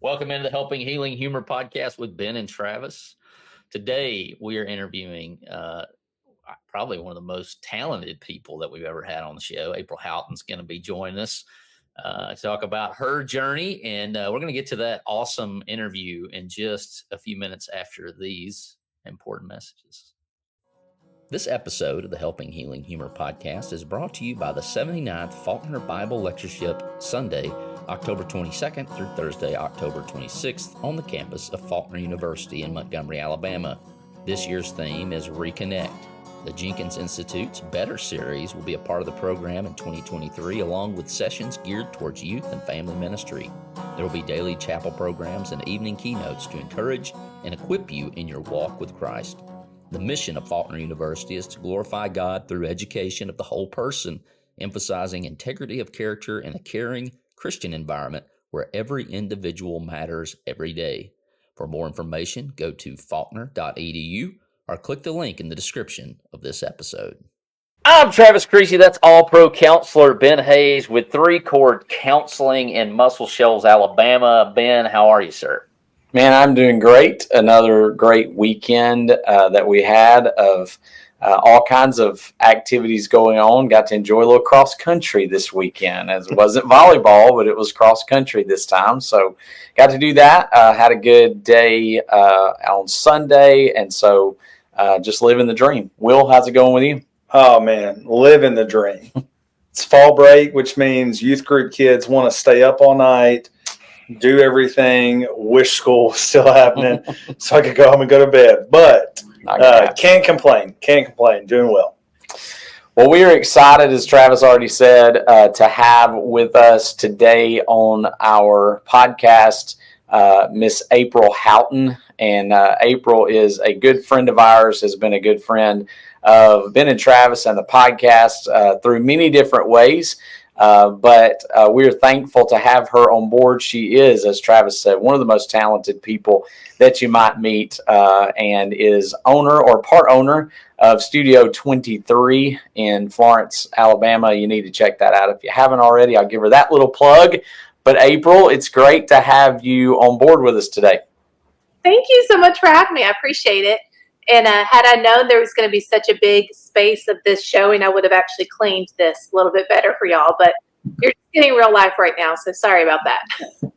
Welcome into the Helping Healing Humor podcast with Ben and Travis. Today, we are interviewing probably one of the most talented people that we've ever had on the show. April Howton's going to be joining us to talk about her journey, and we're going to get to that awesome interview in just a few minutes after these important messages. This episode of the Helping Healing Humor podcast is brought to you by the 79th Faulkner Bible Lectureship Sunday, October 22nd through Thursday, October 26th on the campus of Faulkner University in Montgomery, Alabama. This year's theme is Reconnect. The Jenkins Institute's Better series will be a part of the program in 2023, along with sessions geared towards youth and family ministry. There will be daily chapel programs and evening keynotes to encourage and equip you in your walk with Christ. The mission of Faulkner University is to glorify God through education of the whole person, emphasizing integrity of character in a caring Christian environment where every individual matters every day. For more information, go to faulkner.edu or click the link in the description of this episode. I'm Travis Creasy. That's All-Pro Counselor Ben Hayes with 3Chord Counseling in Muscle Shoals, Alabama. Ben, how are you, sir? Man, I'm doing great. Another great weekend that we had of all kinds of activities going on. Got to enjoy a little cross country this weekend. As it wasn't volleyball, but it was cross country this time. So got to do that. Had a good day on Sunday. And so just living the dream. Will, how's it going with you? Oh, man, living the dream. It's fall break, which means youth group kids want to stay up all night, do everything, wish school was still happening so I could go home and go to bed. But can't complain. Doing well. Well, we are excited, as Travis already said, to have with us today on our podcast Miss April Howton. And April is a good friend of ours, has been a good friend of Ben and Travis and the podcast through many different ways. But we're thankful to have her on board. She is, as Travis said, one of the most talented people that you might meet and is owner or part owner of Studio 23 in Florence, Alabama. You need to check that out. If you haven't already, I'll give her that little plug. But April, it's great to have you on board with us today. Thank you so much for having me. I appreciate it. And had I known there was going to be such a big space of this showing, I would have actually cleaned this a little bit better for y'all. But you're getting real life right now, so sorry about that.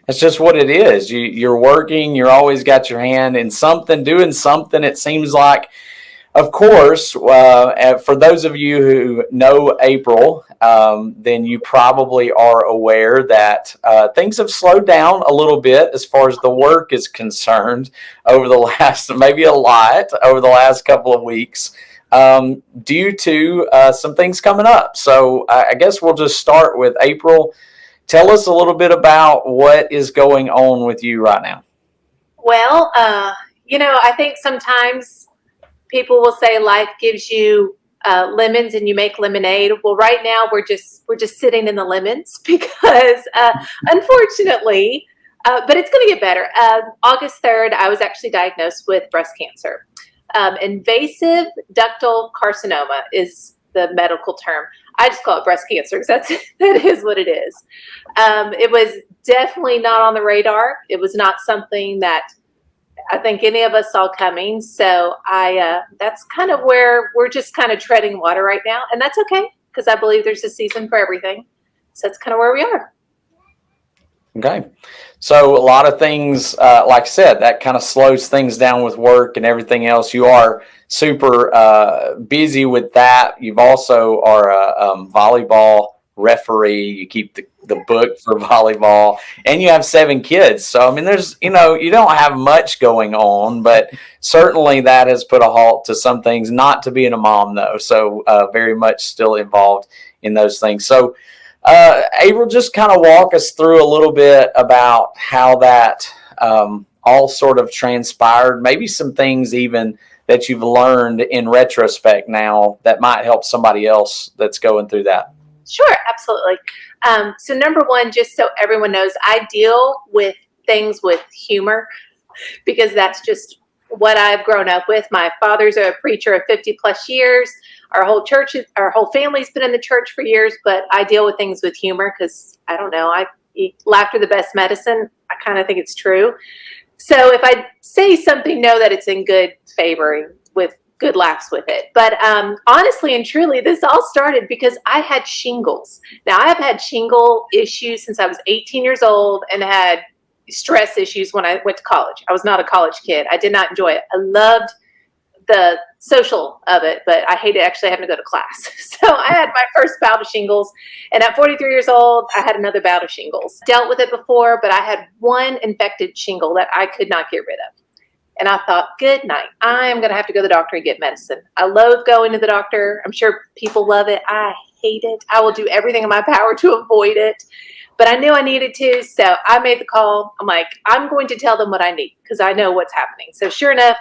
That's just what it is. You're working. You're always got your hand in something, doing something. It seems like, of course, for those of you who know April, then you probably are aware that things have slowed down a little bit as far as the work is concerned over the last, maybe a lot, over the last couple of weeks due to some things coming up. So I guess we'll just start with April. Tell us a little bit about what is going on with you right now. Well, I think sometimes people will say life gives you lemons and you make lemonade. Well, right now we're just sitting in the lemons because unfortunately, but it's going to get better. August 3rd, I was actually diagnosed with breast cancer. Invasive ductal carcinoma is the medical term. I just call it breast cancer because that is what it is. It was definitely not on the radar. It was not something that I think any of us saw coming. So that's kind of where we're just kind of treading water right now. And that's okay, because I believe there's a season for everything. So that's kind of where we are. Okay. So a lot of things, like I said, that kind of slows things down with work and everything else. You are super busy with that. You've also are a volleyball referee. You keep the book for volleyball, and you have 7 kids. So, I mean, there's, you don't have much going on, but certainly that has put a halt to some things, not to being a mom though. So very much still involved in those things. So April, just kind of walk us through a little bit about how that all sort of transpired, maybe some things even that you've learned in retrospect now that might help somebody else that's going through that. Sure, absolutely. So number one, just so everyone knows, I deal with things with humor because that's just what I've grown up with. My father's a preacher of 50 plus years. Our whole family's been in the church for years, but I deal with things with humor because I don't know, laughter the best medicine. I kind of think it's true. So if I say something, know that it's in good favor with good laughs with it. But honestly and truly, this all started because I had shingles. Now, I've had shingle issues since I was 18 years old and had stress issues when I went to college. I was not a college kid. I did not enjoy it. I loved the social of it, but I hated actually having to go to class. So I had my first bout of shingles, and at 43 years old, I had another bout of shingles. Dealt with it before, but I had one infected shingle that I could not get rid of. And I thought, good night. I am going to have to go to the doctor and get medicine. I loathe going to the doctor. I'm sure people love it. I hate it. I will do everything in my power to avoid it. But I knew I needed to, so I made the call. I'm like, I'm going to tell them what I need because I know what's happening. So sure enough,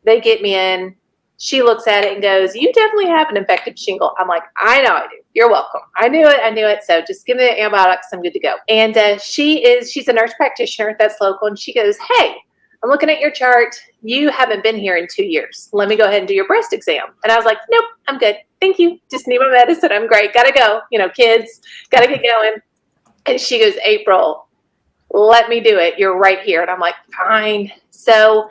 they get me in. She looks at it and goes, you definitely have an infected shingle. I'm like, I know I do. You're welcome. I knew it. So just give me the antibiotics. I'm good to go. And she's a nurse practitioner that's local. And she goes, hey, I'm looking at your chart. You haven't been here in 2 years. Let me go ahead and do your breast exam. And I was like, nope, I'm good. Thank you. Just need my medicine. I'm great. Gotta go. Kids, gotta get going. And she goes, April, let me do it. You're right here. And I'm like, fine. So,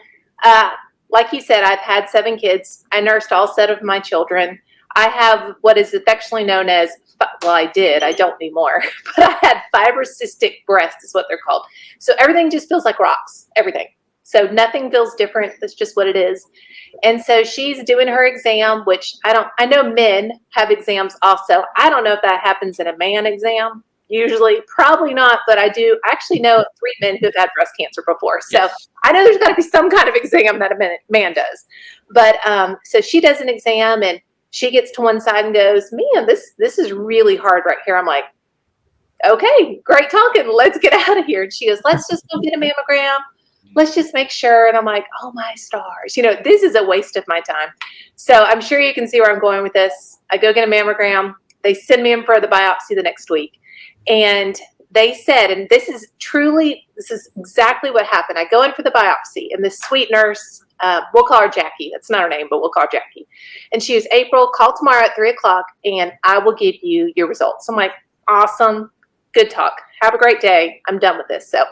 like you said, I've had 7 kids. I nursed all 7 of my children. I have what is affectionately known as, well, I did. I don't anymore. But I had fibrocystic breast is what they're called. So everything just feels like rocks, everything. So nothing feels different. That's just what it is. And so she's doing her exam, which I know men have exams also. I don't know if that happens in a man exam. Usually, probably not, but I actually know 3 men who've had breast cancer before. So yes. I know there's got to be some kind of exam that a man does. But so she does an exam and she gets to one side and goes, man, this is really hard right here. I'm like, okay, great talking. Let's get out of here. And she goes, let's just go get a mammogram. Let's just make sure. And I'm like, oh my stars. This is a waste of my time. So I'm sure you can see where I'm going with this. I go get a mammogram. They send me in for the biopsy the next week. And they said, and this is exactly what happened. I go in for the biopsy, and this sweet nurse, we'll call her Jackie. That's not her name, but we'll call her Jackie. And she was, April, call tomorrow at 3:00, and I will give you your results. I'm like, awesome. Good talk. Have a great day. I'm done with this. So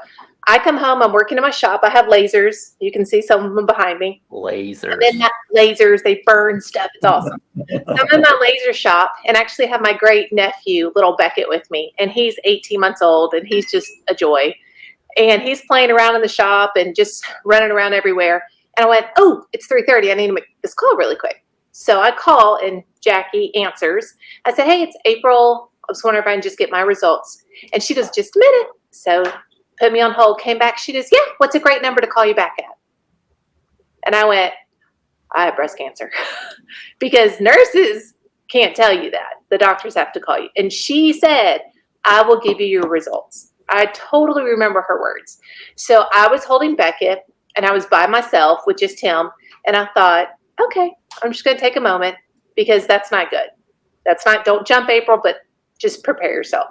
I come home. I'm working in my shop. I have lasers. You can see some of them behind me. Lasers. And then not lasers. They burn stuff. It's awesome. So I'm in my laser shop and actually have my great nephew, little Beckett, with me. And he's 18 months old and he's just a joy. And he's playing around in the shop and just running around everywhere. And I went, oh, it's 3:30. I need to make this call really quick. So I call and Jackie answers. I said, hey, it's April. I was wondering if I can just get my results. And she goes, just a minute. So put me on hold, came back. She goes, yeah, what's a great number to call you back at? And I went, I have breast cancer. Because nurses can't tell you that. The doctors have to call you. And she said, I will give you your results. I totally remember her words. So I was holding Beckett and I was by myself with just him. And I thought, okay, I'm just going to take a moment because that's not good. Don't jump, April, but just prepare yourself.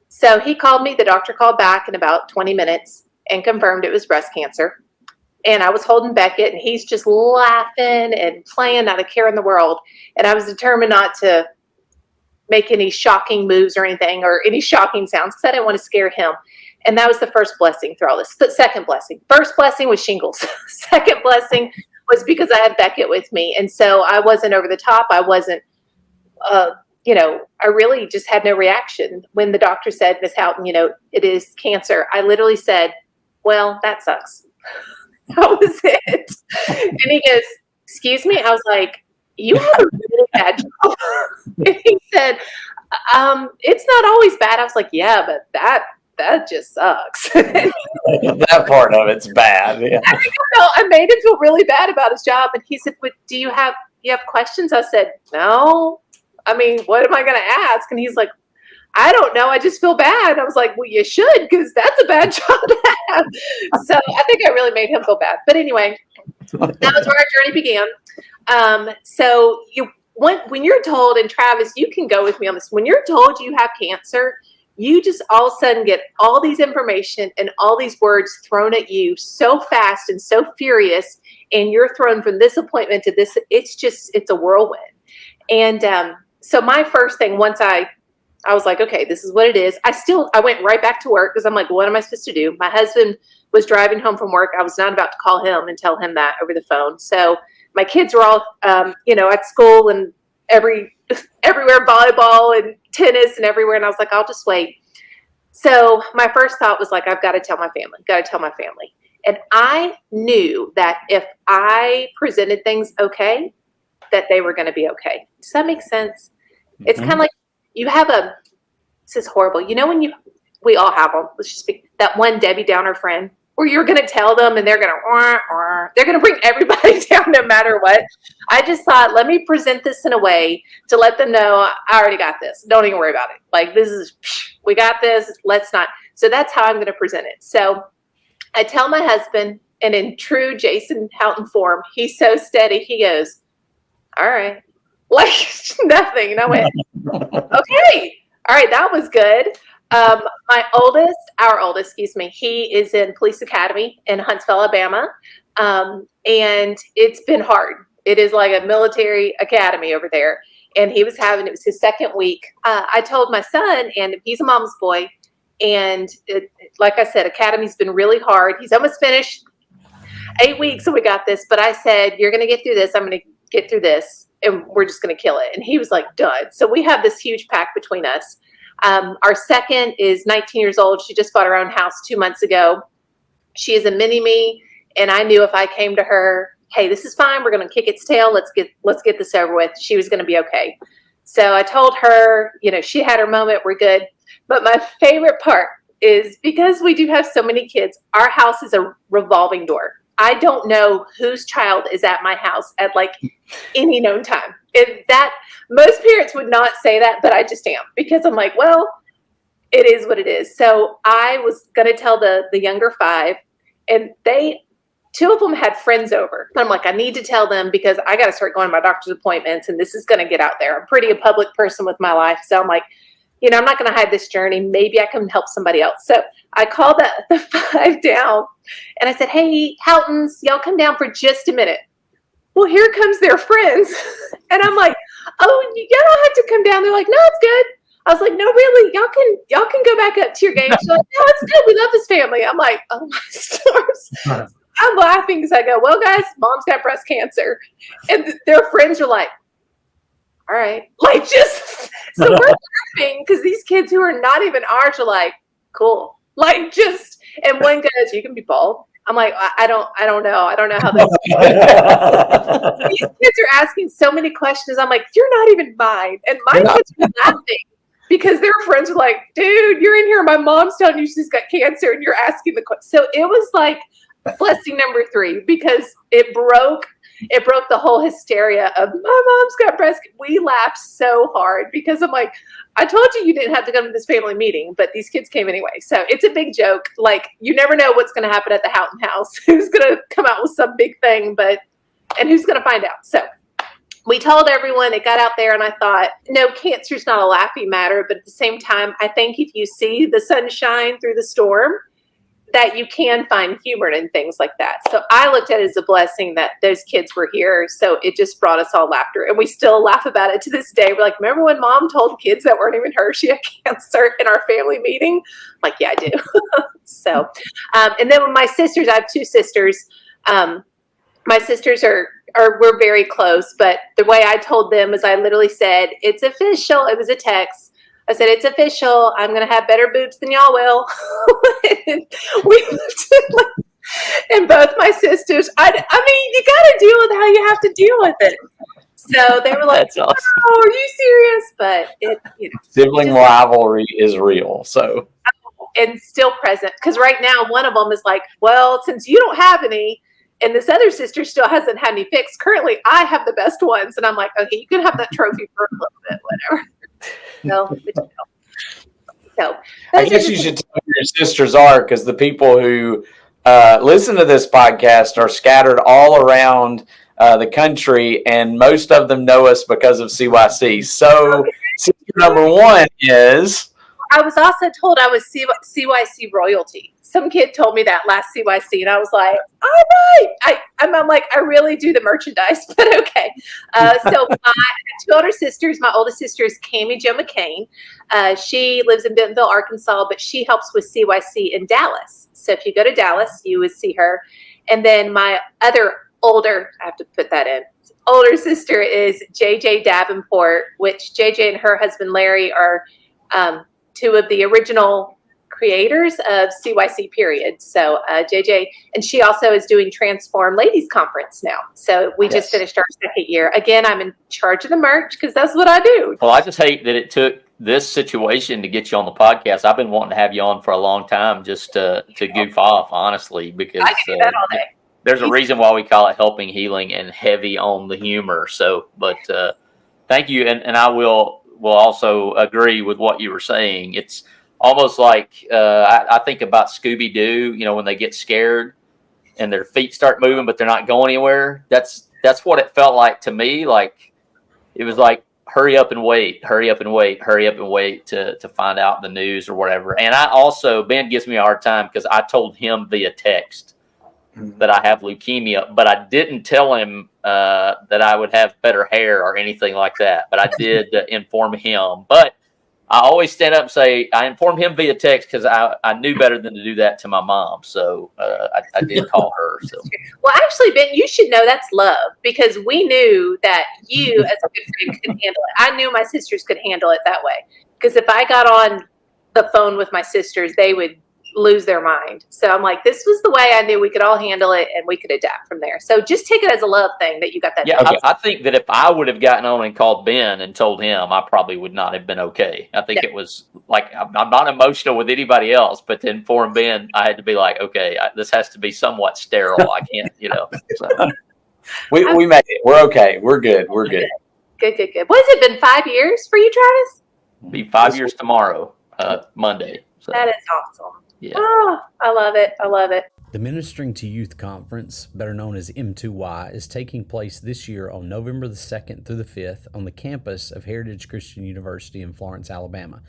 So he called me. The doctor called back in about 20 minutes and confirmed it was breast cancer. And I was holding Beckett, and he's just laughing and playing, not a care in the world. And I was determined not to make any shocking moves or anything or any shocking sounds because I didn't want to scare him. And that was the first blessing through all this. The second blessing. First blessing was shingles. Second blessing was because I had Beckett with me. And so I wasn't over the top. I wasn't I really just had no reaction. When the doctor said, Ms. Howton, it is cancer, I literally said, well, that sucks. That was it. And he goes, excuse me? I was like, you have a really bad job. And he said, it's not always bad. I was like, yeah, but that just sucks. That part of it's bad. Yeah. I made him feel really bad about his job. And he said, but do you have questions? I said, no. I mean, what am I going to ask? And he's like, I don't know. I just feel bad. I was like, well, you should, because that's a bad job to have. So I think I really made him feel bad. But anyway, that was where our journey began. So when you're told, and Travis, you can go with me on this, when you're told you have cancer, you just all of a sudden get all these information and all these words thrown at you so fast and so furious, and you're thrown from this appointment to this. It's a whirlwind. And so my first thing, once I I was like, okay, this is what it is. I went right back to work because I'm like, what am I supposed to do? My husband was driving home from work. I was not about to call him and tell him that over the phone. So my kids were all, at school and everywhere, volleyball and tennis and everywhere. And I was like, I'll just wait. So my first thought was like, I've got to tell my family. And I knew that if I presented things okay, that they were going to be okay. Does that make sense? Mm-hmm. It's kind of like you have this is horrible. When we all have them. Let's just be that one Debbie Downer friend where you're going to tell them and they're going to bring everybody down no matter what. I just thought, let me present this in a way to let them know I already got this. Don't even worry about it. Like we got this. Let's not. So that's how I'm going to present it. So I tell my husband, and in true Jason Houghton form, he's so steady. He goes, all right, like nothing. And I went, okay, all right, that was good. Our oldest, he is in police academy in Huntsville, Alabama. And it's been hard. It is like a military academy over there. And it was his second week. I told my son, and he's a mom's boy. And like I said, academy's been really hard. He's almost finished 8 weeks. So we got this, but I said, you're going to get through this. I'm going to get through this and we're just going to kill it. And he was like, done. So we have this huge pack between us. Our second is 19 years old. She just bought her own house 2 months ago. She is a mini me. And I knew if I came to her, hey, this is fine. We're going to kick its tail. Let's get this over with. She was going to be okay. So I told her, she had her moment. We're good. But my favorite part is because we do have so many kids, our house is a revolving door. I don't know whose child is at my house at like any known time. Most parents would not say that, but I just am, because I'm like, well, it is what it is. So I was going to tell the younger 5, and 2 of them had friends over. I'm like, I need to tell them because I got to start going to my doctor's appointments, and this is going to get out there. I'm pretty a public person with my life. So I'm like, I'm not going to hide this journey. Maybe I can help somebody else. So I called the 5 down and I said, hey, Houghtons, y'all come down for just a minute. Well, here comes their friends. And I'm like, oh, you don't have to come down. They're like, no, it's good. I was like, no, really, y'all can go back up to your game. She's like, no, it's good. We love this family. I'm like, oh my stars. I'm laughing because I go, well, guys, mom's got breast cancer. And their friends are like, all right. Like so we're laughing because these kids who are not even ours are like, cool. Like and one goes, you can be bald. I'm like, I don't know. I don't know how this These kids are asking so many questions. I'm like, you're not even mine. And my kids are laughing because their friends are like, dude, you're in here. My mom's telling you she's got cancer and you're asking the question. So it was like blessing number 3 because it broke the whole hysteria of my mom's got breast. We laughed so hard because I'm like, I told you didn't have to come to this family meeting, but these kids came anyway. So it's a big joke. Like, you never know what's going to happen at the Houghton house. Who's going to come out with some big thing, and who's going to find out. So we told everyone. It got out there, and I thought, no, cancer's not a laughing matter. But at the same time, I think if you see the sunshine through the storm, that you can find humor in things like that. So I looked at it as a blessing that those kids were here. So it just brought us all laughter. And we still laugh about it to this day. We're like, remember when mom told kids that weren't even her she had cancer in our family meeting? I'm like, yeah, I do. So, and then with my sisters, I have 2 sisters. My sisters we're very close. But the way I told them is I literally said, it's official. It was a text. I said, it's official. I'm going to have better boobs than y'all will. And both my sisters, I mean, you got to deal with how you have to deal with it. So they were like, awesome. Oh, are you serious? But sibling rivalry is real. So, and still present. Because right now, one of them is like, well, since you don't have any, and this other sister still hasn't had any fixed, currently I have the best ones. And I'm like, okay, you can have that trophy for a little bit, whatever. So I guess you should tell who your sisters are, because the people who listen to this podcast are scattered all around the country, and most of them know us because of CYC. So sister number 1 is... I was also told I was CYC royalty. some kid told me that last CYC, and I was like, all right. I'm like, I really do the merchandise, but okay. So I have 2 older sisters. My oldest sister is Cammie Jo McCain. She lives in Bentonville, Arkansas, but she helps with CYC in Dallas. So if you go to Dallas, you would see her. And then my other older, I have to put that in, older sister is JJ Davenport, which JJ and her husband Larry are 2 of the original creators of CYC period. So JJ, and she also is doing Transform Ladies Conference now. So we just finished our 2nd year. Again, I'm in charge of the merch because that's what I do. Well, I just hate that it took this situation to get you on the podcast. I've been wanting to have you on for a long time just to goof off, honestly, because I can do that all day. There's a reason why we call it Helping Healing and heavy on the humor. So, but thank you. And I will also agree with what you were saying. It's almost like I think about Scooby-Doo, you know, when they get scared and their feet start moving, but they're not going anywhere. That's what it felt like to me. Like it was like, hurry up and wait to find out the news or whatever. And I also, Ben gives me a hard time because I told him via text that I have leukemia, but I didn't tell him that I would have better hair or anything like that. But I did inform him. But I always stand up and say I informed him via text because I knew better than to do that to my mom. So I did call her. So. Well, actually, Ben, you should know that's love because we knew that you, as a good friend, could handle it. I knew my sisters could handle it that way because if I got on the phone with my sisters, they would lose their mind. So I'm like, this was the way I knew we could all handle it and we could adapt from there. So just take it as a love thing that you got that. Yeah, okay. I think that if I would have gotten on and called Ben and told him, I probably would not have been okay. I think it was like, I'm not emotional with anybody else, but to inform Ben, I had to be like, okay, this has to be somewhat sterile. I can't, you know. So. We made it. We're okay. We're good. We're good. Good. What has it been, 5 years for you, Travis? It'll be 5 years tomorrow, Monday. So. That is awesome. Yeah. Oh, I love it. The Ministering to Youth Conference, better known as M2Y, is taking place this year on November the 2nd through the 5th on the campus of Heritage Christian University in Florence, Alabama.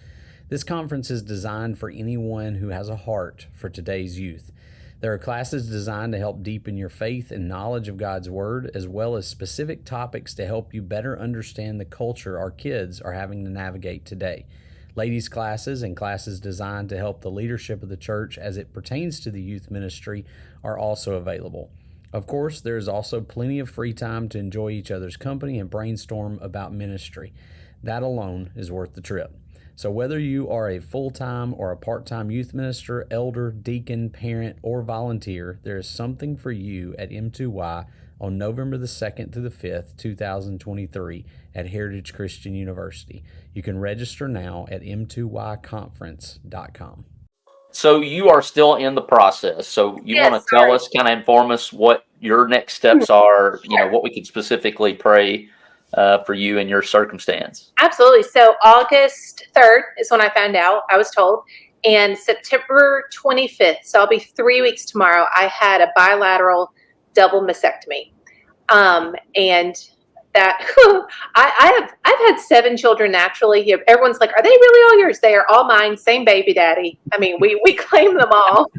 This conference is designed for anyone who has a heart for today's youth. There are classes designed to help deepen your faith and knowledge of God's Word, as well as specific topics to help you better understand the culture our kids are having to navigate today. Ladies' classes and classes designed to help the leadership of the church as it pertains to the youth ministry are also available. Of course, there is also plenty of free time to enjoy each other's company and brainstorm about ministry. That alone is worth the trip. So whether you are a full-time or a part-time youth minister, elder, deacon, parent, or volunteer, there is something for you at M2Y on November the 2nd through the 5th, 2023 at Heritage Christian University. You can register now at m2yconference.com. So you are still in the process. So you want to tell us, kind of inform us what your next steps are, you know, what we could specifically pray for you and your circumstance. Absolutely. So August 3rd is when I found out, I was told, and September 25th, so I'll be 3 weeks tomorrow, I had a bilateral double mastectomy. And that I've had 7 children naturally. Everyone's like, are they really all yours? They are all mine. Same baby daddy. I mean, we claim them all,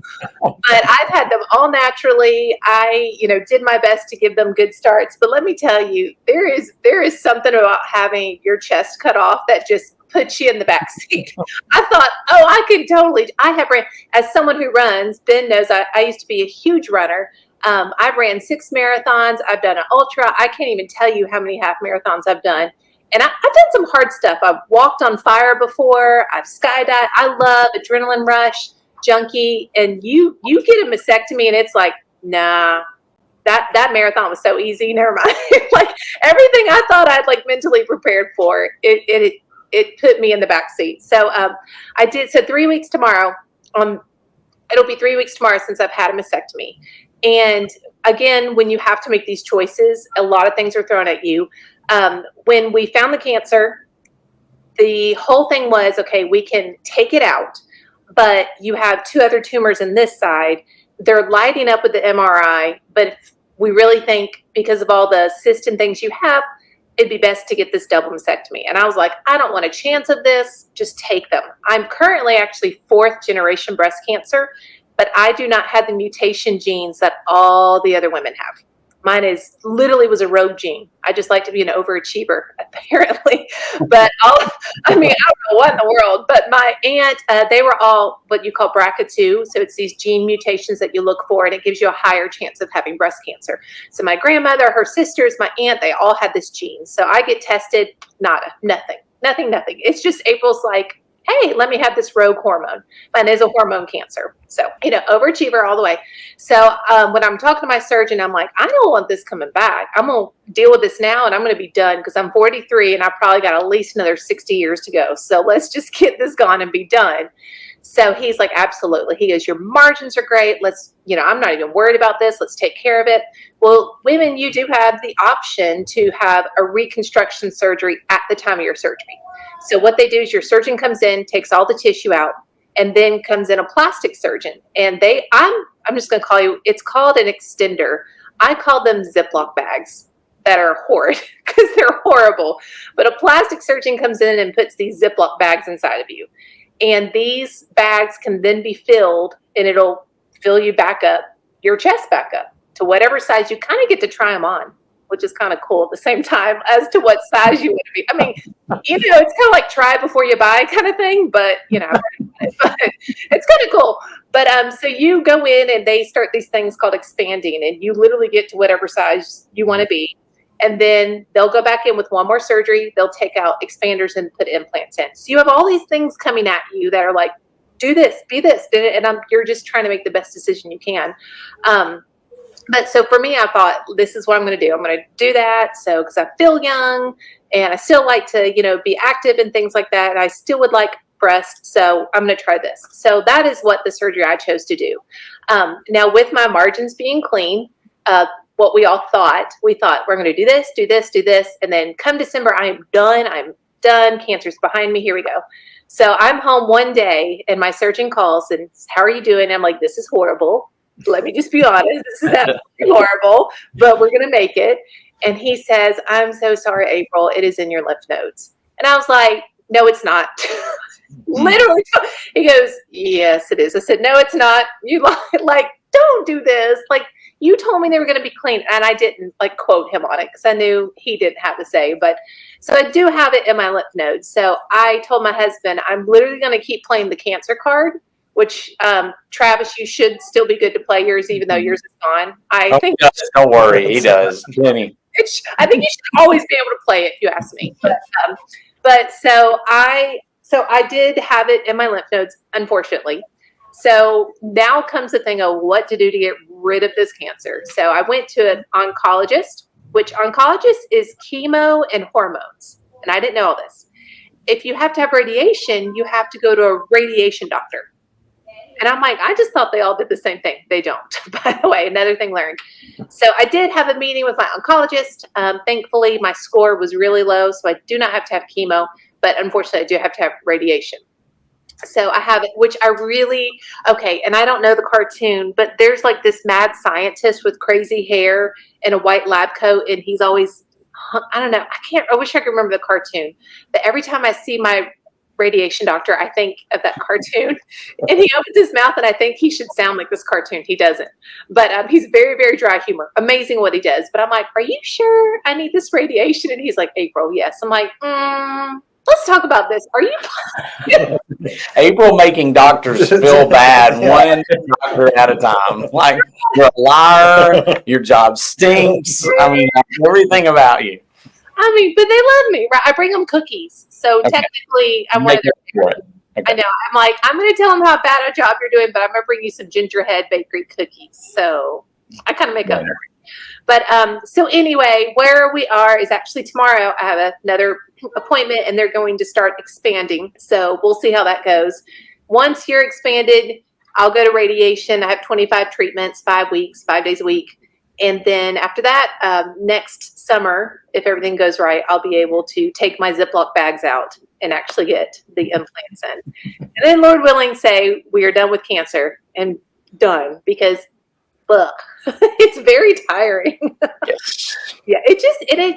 but I've had them all naturally. I, did my best to give them good starts, but let me tell you, there is something about having your chest cut off that just puts you in the back seat. I thought, I have ran, as someone who runs, Ben knows I used to be a huge runner. I've ran 6 marathons. I've done an ultra. I can't even tell you how many half marathons I've done. And I've done some hard stuff. I've walked on fire before. I've skydived. I love adrenaline rush, junkie. And you get a mastectomy and it's like, nah, that marathon was so easy. Never mind. Like everything I thought I'd mentally prepared for, it put me in the back seat. So I did. So 3 weeks tomorrow. It'll be 3 weeks tomorrow since I've had a mastectomy. And again, when you have to make these choices, a lot of things are thrown at you. When we found the cancer, the whole thing was, okay, we can take it out, but you have 2 other tumors in this side. They're lighting up with the MRI, but we really think because of all the cysts and things you have, it'd be best to get this double mastectomy. And I was like, I don't want a chance of this. Just take them. I'm currently actually 4th generation breast cancer. but I do not have the mutation genes that all the other women have. Mine is literally was a rogue gene. I just like to be an overachiever, apparently. But I don't know what in the world. But my aunt, they were all what you call BRCA2. So it's these gene mutations that you look for, and it gives you a higher chance of having breast cancer. So my grandmother, her sisters, my aunt, they all had this gene. So I get tested, nada, nothing. It's just April's like, hey, let me have this rogue hormone. Mine is a hormone cancer. So, overachiever all the way. So when I'm talking to my surgeon, I'm like, I don't want this coming back. I'm going to deal with this now, and I'm going to be done because I'm 43 and I probably got at least another 60 years to go. So let's just get this gone and be done. So he's like, absolutely. He goes, your margins are great. I'm not even worried about this. Let's take care of it. Well, women, you do have the option to have a reconstruction surgery at the time of your surgery. So what they do is your surgeon comes in, takes all the tissue out, and then comes in a plastic surgeon. And I'm just going to call you, it's called an extender. I call them Ziploc bags that are horrid because they're horrible. But a plastic surgeon comes in and puts these Ziploc bags inside of you. And these bags can then be filled, and it'll fill you back up, your chest back up to whatever size you kind of get to try them on, which is kind of cool at the same time as to what size you want to be. I mean, it's kind of like try before you buy kind of thing, but it's kind of cool. But so you go in and they start these things called expanding, and you literally get to whatever size you want to be. And then they'll go back in with one more surgery. They'll take out expanders and put implants in. So you have all these things coming at you that are like, do this, be this, and you're just trying to make the best decision you can. But so for me, I thought, this is what I'm going to do. I'm going to do that. So, because I feel young and I still like to, be active and things like that. And I still would like breast. So I'm going to try this. So that is what the surgery I chose to do. Now with my margins being clean, what we thought we're going to do this, do this, do this. And then come December, I'm done. Cancer's behind me. Here we go. So I'm home one day and my surgeon calls and, how are you doing? And I'm like, this is horrible. Let me just be honest. This is absolutely horrible, but we're going to make it. And he says, I'm so sorry, April. It is in your lymph nodes. And I was like, no, it's not. Literally. He goes, yes, it is. I said, no, it's not. You don't do this. You told me they were going to be clean. And I didn't quote him on it because I knew he didn't have to say, but so I do have it in my lymph nodes. So I told my husband, I'm literally going to keep playing the cancer card, which Travis, you should still be good to play yours, even though yours is gone. I think. Don't worry, he does. Jenny. I think you should always be able to play it, if you ask me. But so I did have it in my lymph nodes, unfortunately. So now comes the thing of what to do to get rid of this cancer. So I went to an oncologist, which oncologist is chemo and hormones. And I didn't know all this. If you have to have radiation, you have to go to a radiation doctor. And I'm like, I just thought they all did the same thing. They don't, by the way, another thing learned. So I did have a meeting with my oncologist. Thankfully, my score was really low, so I do not have to have chemo, but unfortunately, I do have to have radiation. So I have it, which I really, and I don't know the cartoon, but there's this mad scientist with crazy hair and a white lab coat, and he's always, I don't know, I wish I could remember the cartoon, but every time I see my radiation doctor, I think of that cartoon, and he opens his mouth and I think he should sound like this cartoon. He doesn't, but he's very, very dry humor. Amazing what he does. But I'm like, are you sure I need this radiation? And he's like, April, yes. I'm like, let's talk about this. Are you? April making doctors feel bad one doctor at a time. Like, you're a liar. Your job stinks. I mean, everything about you. I mean, but they love me, right? I bring them cookies. So technically, I'm one of their parents. I know. I'm like, I'm going to tell them how bad a job you're doing, but I'm going to bring you some gingerhead bakery cookies. So I kind of make up for it. But so anyway, where we are is actually tomorrow. I have another appointment and they're going to start expanding. So we'll see how that goes. Once you're expanded, I'll go to radiation. I have 25 treatments, 5 weeks, 5 days a week. And then after that, next summer, if everything goes right, I'll be able to take my Ziploc bags out and actually get the implants in. And then, Lord willing, say we are done with cancer and done, because look, it's very tiring. Yes. Yeah, it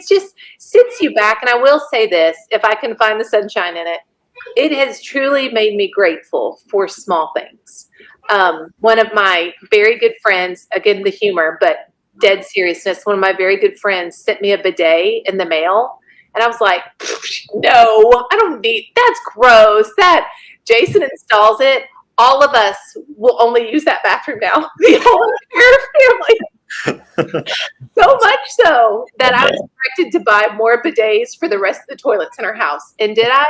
just sits you back. And I will say this, if I can find the sunshine in it, it has truly made me grateful for small things. One of my very good friends, again, the humor, but dead seriousness, one of my very good friends sent me a bidet in the mail. And I was like, no, I don't need, that's gross. That Jason installs it. All of us will only use that bathroom now. The whole entire family. So much so that I was directed to buy more bidets for the rest of the toilets in our house. And did I?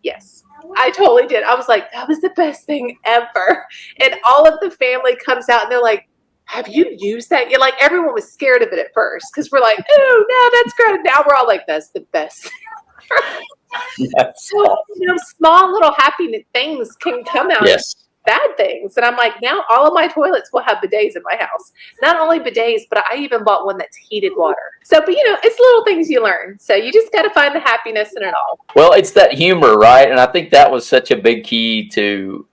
Yes, I totally did. I was like, that was the best thing ever. And all of the family comes out and they're like, have you used that? You're like, everyone was scared of it at first because we're like, oh, no, that's gross. Now we're all like, that's the best. So, small little happy things can come out of bad things. And I'm like, now all of my toilets will have bidets in my house. Not only bidets, but I even bought one that's heated water. So, but it's little things you learn. So you just got to find the happiness in it all. Well, it's that humor, right? And I think that was such a big key to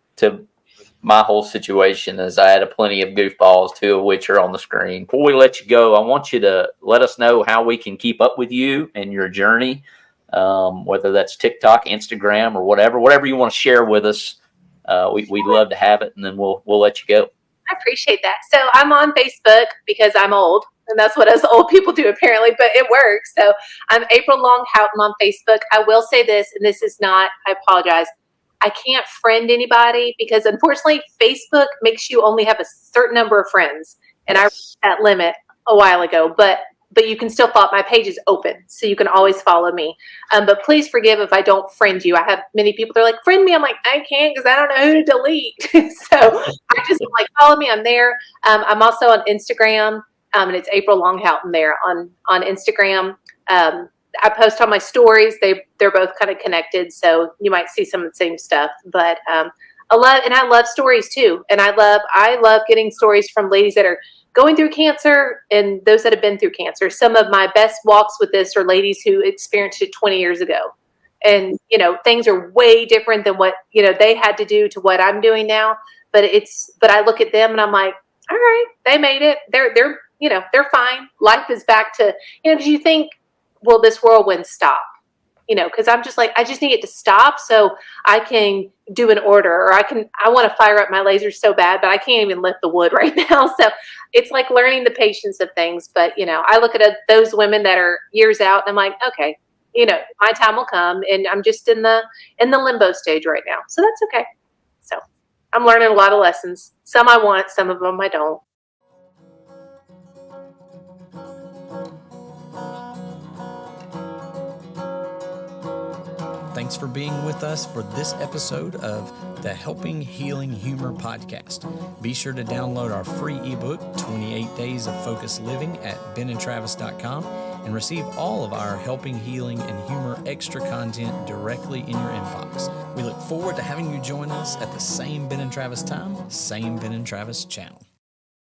my whole situation, as I had plenty of goofballs, two of which are on the screen. Before we let you go, I want you to let us know how we can keep up with you and your journey, whether that's TikTok, Instagram, or whatever you want to share with us. We'd love to have it, and then we'll let you go. I appreciate that. So I'm on Facebook because I'm old, and that's what us old people do apparently, but it works. So I'm April Howton on Facebook. I will say this, and this is not, I apologize, I can't friend anybody because unfortunately Facebook makes you only have a certain number of friends, and I reached that limit a while ago, but you can still follow. My page is open, so you can always follow me. But please forgive if I don't friend you. I have many people, they're like, friend me. I'm like, I can't because I don't know who to delete. So I just like, follow me. I'm there. I'm also on Instagram, and it's April Howton there on Instagram. I post on my stories. They're both kind of connected, so you might see some of the same stuff. But I love stories too, and I love getting stories from ladies that are going through cancer and those that have been through cancer. Some of my best walks with this are ladies who experienced it 20 years ago, and things are way different than what they had to do to what I'm doing now. But I look at them and I'm like, all right, they made it. They're fine. Life is back to because you think, will this whirlwind stop? Because I'm just like, I just need it to stop so I can do an order, or I want to fire up my laser so bad, but I can't even lift the wood right now. So it's like learning the patience of things. But, I look at those women that are years out and I'm like, okay, my time will come, and I'm just in the limbo stage right now. So that's okay. So I'm learning a lot of lessons. Some I want, some of them I don't. Thanks for being with us for this episode of the Helping Healing Humor podcast. Be sure to download our free ebook, 28 Days of Focused Living, at benandtravis.com and receive all of our Helping Healing and Humor extra content directly in your inbox. We look forward to having you join us at the same Ben and Travis time, same Ben and Travis channel.